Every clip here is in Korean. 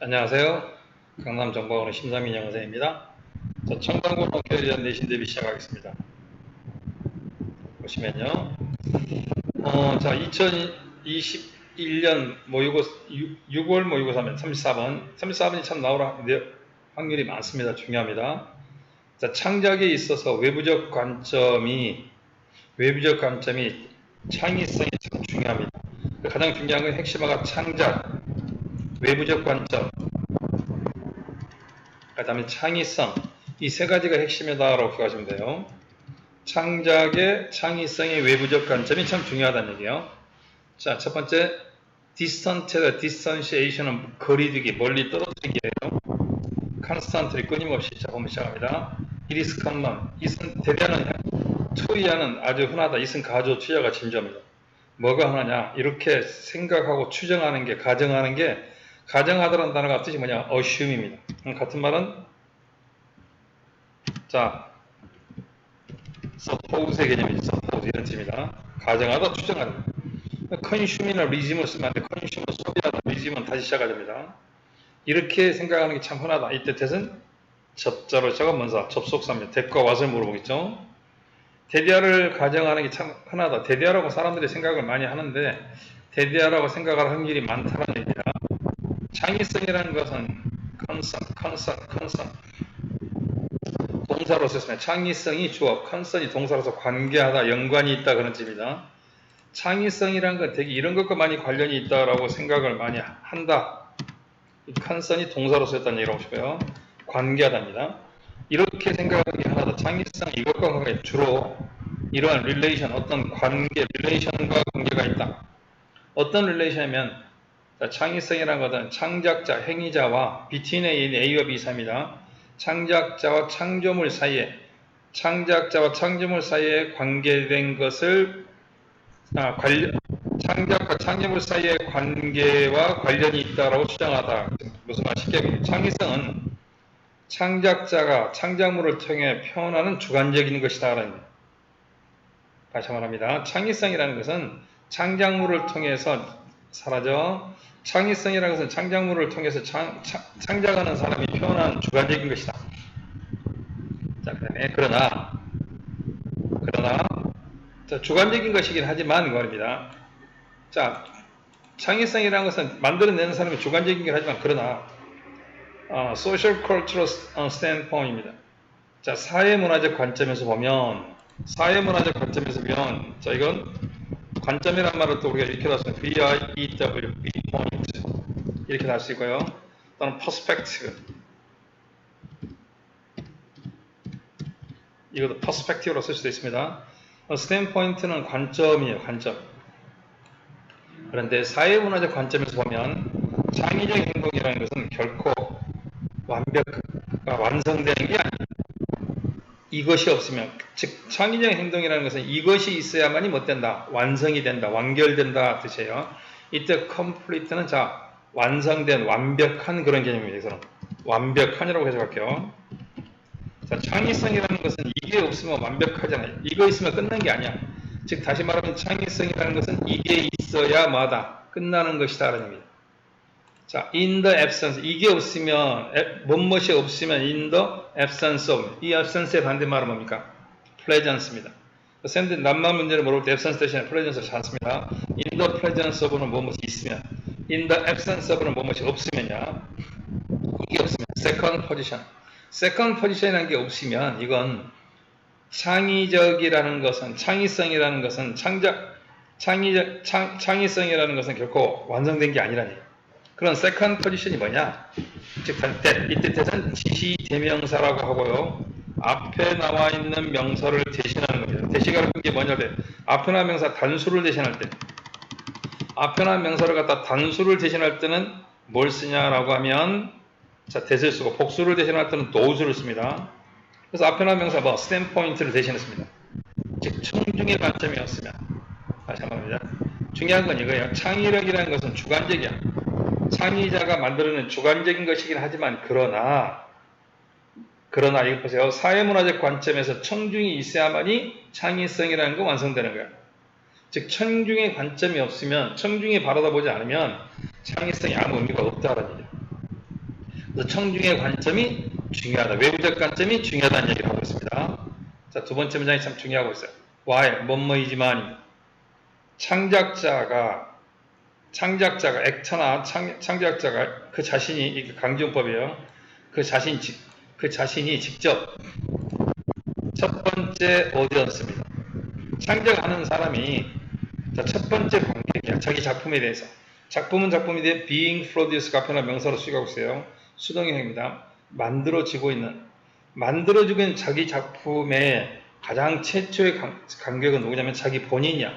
안녕하세요. 강남정보원의 심상민 영어생입니다. 자, 청담고 학교에 대한 내신 대비 시작하겠습니다. 보시면요. 자, 2021년 모의고 6월 모의고사 면 34번. 34번이 참 나올 확률이 많습니다. 중요합니다. 자, 창작에 있어서 외부적 관점이 창의성이 참 중요합니다. 가장 중요한 건 핵심화가 창작, 외부적 관점, 그 다음에 창의성, 이 세 가지가 핵심이다라고 기억하시면 돼요. 창작의 창의성의 외부적 관점이 참 중요하다는 얘기예요. 자, 첫 번째 distant의 distantiation은 거리두기, 멀리 떨어뜨리기예요. constantly 끊임없이. 자, 보면 시작합니다. it is common. 이은 대대하는 투이하는 아주 흔하다. 이은 가조 투자가 진조입니다. 뭐가 흔하냐? 이렇게 생각하고 추정하는 게, 가정하다라는 단어가 뜻이 뭐냐? assume입니다. 같은 말은 자, suppose의 개념이죠. suppose 이런 뜻입니다. 가정하다, 추정하다. consume이나 resume을 쓰면 안 돼. consume은 소비하다, resume은 다시 시작해야 됩니다. 이렇게 생각하는 게 참 흔하다. 이때 뜻은 접자로 적은문사, 접속사입니다. 대과 왓을 물어보겠죠. 대대화를 가정하는 게 참 흔하다. 대대화라고 사람들이 생각을 많이 하는데 대대화라고 생각할 확률이 많다는 얘기입니다. 창의성이라는 것은 concern 동사로 썼습니다. 창의성이 주어, 컨선이 동사로서 관계하다, 연관이 있다 그런 뜻입니다. 창의성이란 건 되게 이런 것과 많이 관련이 있다라고 생각을 많이 한다. 컨선이 동사로 썼다는 얘기를 하고 싶어요. 관계하다입니다. 이렇게 생각하는 게 하나다. 창의성 이것과 관계 주로 이러한 릴레이션, 어떤 관계, 릴레이션과 관계가 있다. 어떤 릴레이션이면 창의성이라는 것은 창작자, 행위자와 between에 있는 A와 B 사이입니다. 창작자와 창조물 사이에 관계된 것을 창작과 창조물 사이의 관계와 관련이 있다라고 주장하다. 무슨 말 쉽게 창의성은 창작자가 창작물을 통해 표현하는 주관적인 것이다. 다시 말합니다. 창의성이라는 것은 창작물을 통해서 사라져. 창의성이라는 것은 창작물을 통해서 창작하는 사람이 표현하는 주관적인 것이다. 자, 그다음에 그러나 자, 주관적인 것이긴 하지만 말입니다. 자, 창의성이라는 것은 만들어내는 사람이 주관적이긴 하지만 그러나 social cultural standpoint입니다. 자, 사회문화적 관점에서 보면 자, 이건 관점이란 말을 또 우리가 이렇게 나왔습니다. VIEW, viewpoint 이렇게 날 수 있고요. 또는 perspective, 이것도 perspective로 쓸 수도 있습니다. standpoint는 관점이에요. 관점. 그런데 사회문화적 관점에서 보면 창의적 행동이라는 것은 결코 완성되는 게 아닙니다. 이것이 없으면, 즉 창의적 행동이라는 것은 이것이 있어야만이 못 된다. 완성이 된다. 완결된다 뜻이에요. 이때 complete는 자, 완성된, 완벽한 그런 개념입니다. 그래서 완벽한이라고 해석할게요. 자, 창의성이라는 것은 이게 없으면 완벽하잖아요. 이거 있으면 끝난 게 아니야. 즉 다시 말하면 창의성이라는 것은 이게 있어야 마다 끝나는 것이다 라는 얘기입니다. 자, in the absence, 이게 없으면, 무엇이 없으면 in the absence of, 이 absence의 반대말은 뭡니까? presence입니다. 쌤들 낱말 문제를 물어볼 때 absence 대신에 presence를 잘 씁니다. in the presence of는 무엇이 있으면, in the absence of는 무엇이 없으면요. 이게 없으면 second position. second position이라는 게 없으면 이건 창의성이라는 것은 창의성이라는 것은 결코 완성된 게 아니라는 얘기예요. 그런 세컨드 포지션이 뭐냐? 즉, 이때 뜻은 지시대명사라고 하고요. 앞에 나와 있는 명사를 대신하는 겁니다. 대시가 게 뭐냐? 앞에 나와 명사 단수를 대신할 때, 앞에 나와 명사를 갖다 단수를 대신할 때는 뭘 쓰냐라고 하면, 자, 대를 쓰고, 복수를 대신할 때는 those를 씁니다. 그래서 앞에 나와 명사 standpoint를 대신했습니다. 즉, 청중의 관점이었으면. 다시 한번 합니다. 중요한 건 이거예요. 창의력이라는 것은 주관적이야. 창의자가 만들어낸 주관적인 것이긴 하지만 그러나 이거 보세요. 사회문화적 관점에서 청중이 있어야만이 창의성이라는 건 완성되는 거야. 즉 청중의 관점이 없으면, 청중이 바라다보지 않으면 창의성이 아무 의미가 없다는 얘기예요. 그래서 청중의 관점이 중요하다. 외부적 관점이 중요하다는 얘기를 하고 있습니다. 자, 두 번째 문장이 참 중요하고 있어요. why, 뭐뭐이지만 창작자가 액터나 창작자가 그 자신이, 이게 강조법이에요. 그 자신이 직접 첫 번째 오디언스입니다. 창작하는 사람이 첫 번째 관객이야. 자기 작품에 대해서. 작품은 작품인데 being produced 앞에나 명사로 쓰이고 있어요. 수동형입니다. 만들어지고 있는 자기 작품의 가장 최초의 관객은 누구냐면 자기 본인이야.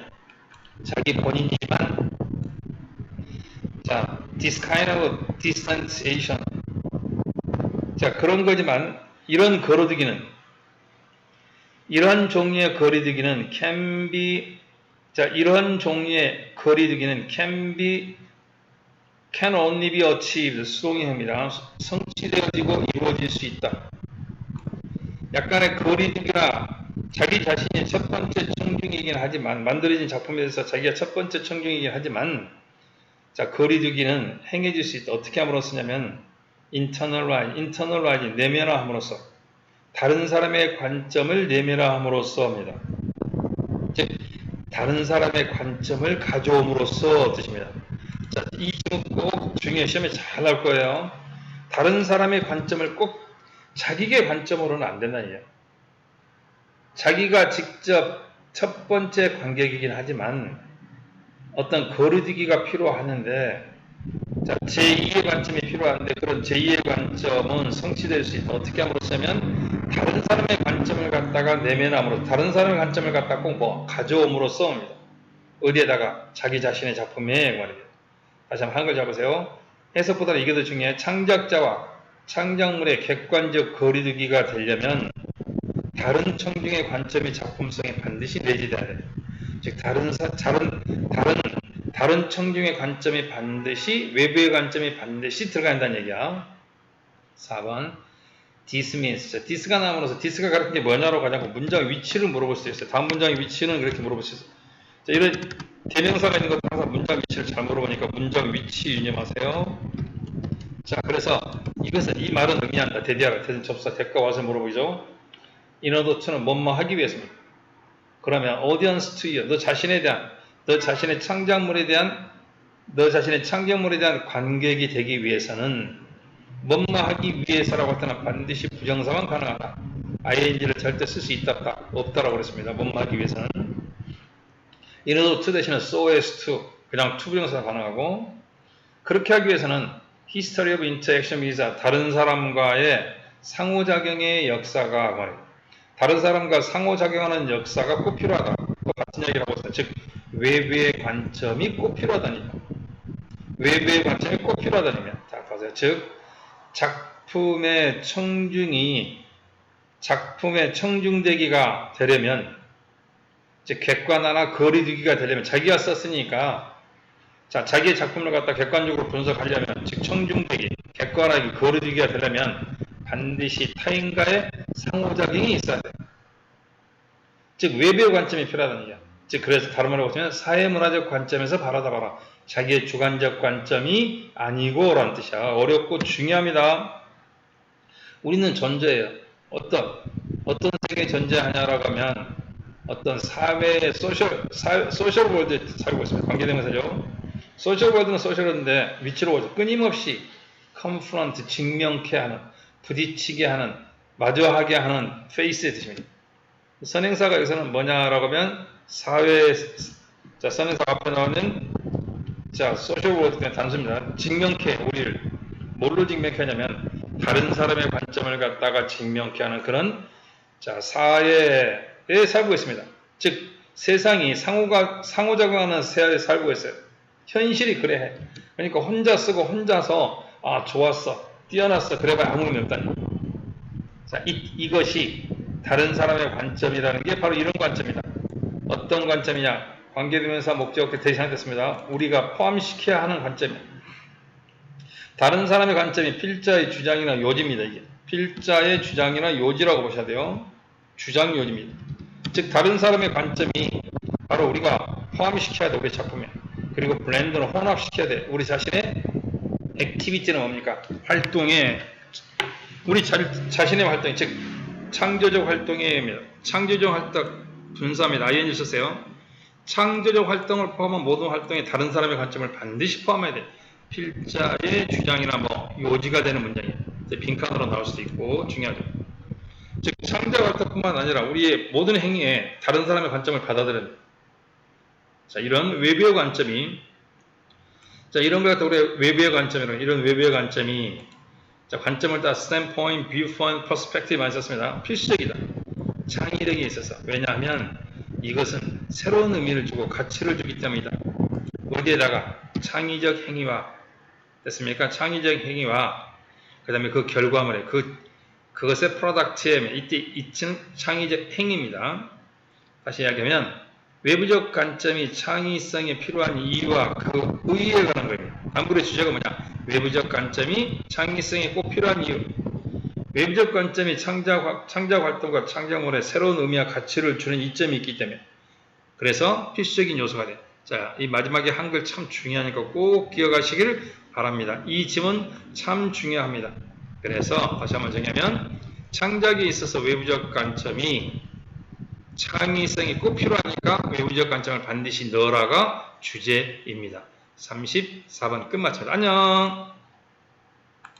자기 본인이지만 자, this kind of distanciation 자, 그런 거지만 이런 종류의 거리두기는 can be 자, 이런 종류의 거리두기는 can only be achieved 수동형입니다. 성취되어지고 이루어질 수 있다. 약간의 거리두기가 자기 자신이 첫 번째 청중이긴 하지만 만들어진 작품에 대해서 자기가 첫 번째 청중이긴 하지만 자, 거리두기는 행해질 수 있다. 어떻게 함으로써냐면 internalize 내면화함으로써 다른 사람의 관점을 내면화함으로써입니다. 즉 다른 사람의 관점을 가져옴으로써 뜻입니다. 자, 이 질문 꼭 중요해. 시험에 잘 나올 거예요. 다른 사람의 관점을 꼭 자기의 관점으로는 안 된다는 얘기예요. 자기가 직접 첫 번째 관객이긴 하지만 어떤 거리두기가 필요하는데 자, 제2의 관점이 필요한데 그런 제2의 관점은 성취될 수 있다. 어떻게 함으로써면 다른 사람의 관점을 갖다가 내면함으로 다른 사람의 관점을 갖다 꼭 가져옴으로써입니다. 어디에다가 자기 자신의 작품에 말입니다. 다시 한번 한글 잡으세요. 해석보다는 이게 더 중요해. 창작자와 창작물의 객관적 거리두기가 되려면 다른 청중의 관점이 작품성에 반드시 내재돼야 돼요. 즉 다른 청중의 관점이 반드시 외부의 관점이 반드시 들어간다는 얘기야. 4번 dismiss. 디스가 나오면서 디스가 가르치는 게 뭐냐로 가자고 문장 위치를 물어볼 수 있어요. 다음 문장의 위치는 그렇게 물어볼 수 있어요. 자, 이런 대명사가 있는 것도 항상 문장 위치를 잘 물어보니까 문장 위치 유념하세요. 자, 그래서 이것은 이 말은 의미한다. 대디아가 대신 접사 대가 와서 물어보죠. in order to는 뭐뭐 하기 위해서입니다. 그러면 audience to you 너 자신의 창작물에 대한 관객이 되기 위해서는 뭐뭐 하기 위해서라고 할 때는 반드시 부정사만 가능하다. ing를 절대 쓸 수 있다 없다라고 그랬습니다. 뭐뭐 하기 위해서는 in order to 대신에 so as to 그냥 to 부정사가 가능하고 그렇게 하기 위해서는 history of interaction with 다른 사람과의 상호작용의 역사가 말이에요. 다른 사람과 상호작용하는 역사가 꼭 필요하다. 같은 얘기를 하고 있어요. 즉 외부의 관점이 꼭 필요하다니까. 외부의 관점이 꼭 필요하다니면 자 보세요. 즉 작품의 청중되기가 되려면 즉 객관화나 거리두기가 되려면 자기가 썼으니까 자 자기의 작품을 갖다 객관적으로 분석하려면 즉 청중되기, 객관화기, 거리두기가 되려면 반드시 타인과의 상호작용이 있어야 돼. 즉 외부의 관점이 필요하다는 얘기야. 즉 그래서 다른 말로 보시면 사회문화적 관점에서 바라봐라. 자기의 주관적 관점이 아니고 라는 뜻이야. 어렵고 중요합니다. 우리는 존재예요. 어떤 세계에 존재하냐라고 하면 어떤 사회의 소셜 월드에 살고 있습니다. 관계대명사죠. 소셜 월드는 소셜인데 위치로 오죠. 끊임없이 컨프런트, 직면케 하는, 부딪히게 하는, 마주하게 하는 페이스의 뜻입니다. 선행사가 여기서는 뭐냐라고 하면 자, 선행사 앞에 나오는 자, 소셜 월드 그냥 단수입니다. 직면케 우리를 뭘로 직면케 하냐면 다른 사람의 관점을 갖다가 직면케 하는 그런 자, 사회에 살고 있습니다. 즉 세상이 상호작용하는 사회에 살고 있어요. 현실이 그래 해. 그러니까 혼자 쓰고 혼자서 좋았어, 뛰어났어 그래봐야 아무 의미 없다니. 자, 이것이 다른 사람의 관점이라는 게 바로 이런 관점이다. 어떤 관점이냐? 관계대명사 목적어 대신하겠습니다. 우리가 포함시켜야 하는 관점이야. 다른 사람의 관점이 필자의 주장이나 요지입니다. 이게 필자의 주장이나 요지라고 보셔야 돼요. 주장 요지입니다. 즉 다른 사람의 관점이 바로 우리가 포함시켜야 돼. 우리 작품에. 그리고 블렌드는 혼합시켜야 돼. 우리 자신의 액티비티는 뭡니까? 활동에 우리 자신의 활동, 즉 창조적 활동입니다. 창조적 활동 분사입니다. ing 쓰세요. 창조적 활동을 포함한 모든 활동에 다른 사람의 관점을 반드시 포함해야 돼. 필자의 주장이나 뭐 요지가 되는 문장이에요. 이제 빈칸으로 나올 수도 있고 중요하죠. 즉 창조적 활동뿐만 아니라 우리의 모든 행위에 다른 사람의 관점을 받아들여야 돼. 자, 이런 외부의 관점이 자, 이런 걸 갖다 우리 외부의 관점이라고 이런 외부의 관점이 자, 관점을 따라 standpoint, viewpoint, perspective 많이 썼습니다. 필수적이다. 창의력이 있어서. 왜냐하면 이것은 새로운 의미를 주고 가치를 주기 때문이다. 어디에다가 창의적 행위와 됐습니까? 창의적 행위와 그 다음에 그 결과물에 그것의 프로덕트에 이때 이층 창의적 행위입니다. 다시 이야기하면 외부적 관점이 창의성에 필요한 이유와 그 의의에 관한 거예요. 다음글의 주제가 뭐냐? 외부적 관점이 창의성에 꼭 필요한 이유. 외부적 관점이 창작 활동과 창작물에 새로운 의미와 가치를 주는 이점이 있기 때문에 그래서 필수적인 요소가 돼. 자, 이 마지막에 한글 참 중요하니까 꼭 기억하시길 바랍니다. 이 지문 참 중요합니다. 그래서 다시 한번 정리하면 창작에 있어서 외부적 관점이 창의성이 꼭 필요하니까 외부적 관점을 반드시 넣으라가 주제입니다. 34번 끝마칩니다. 안녕.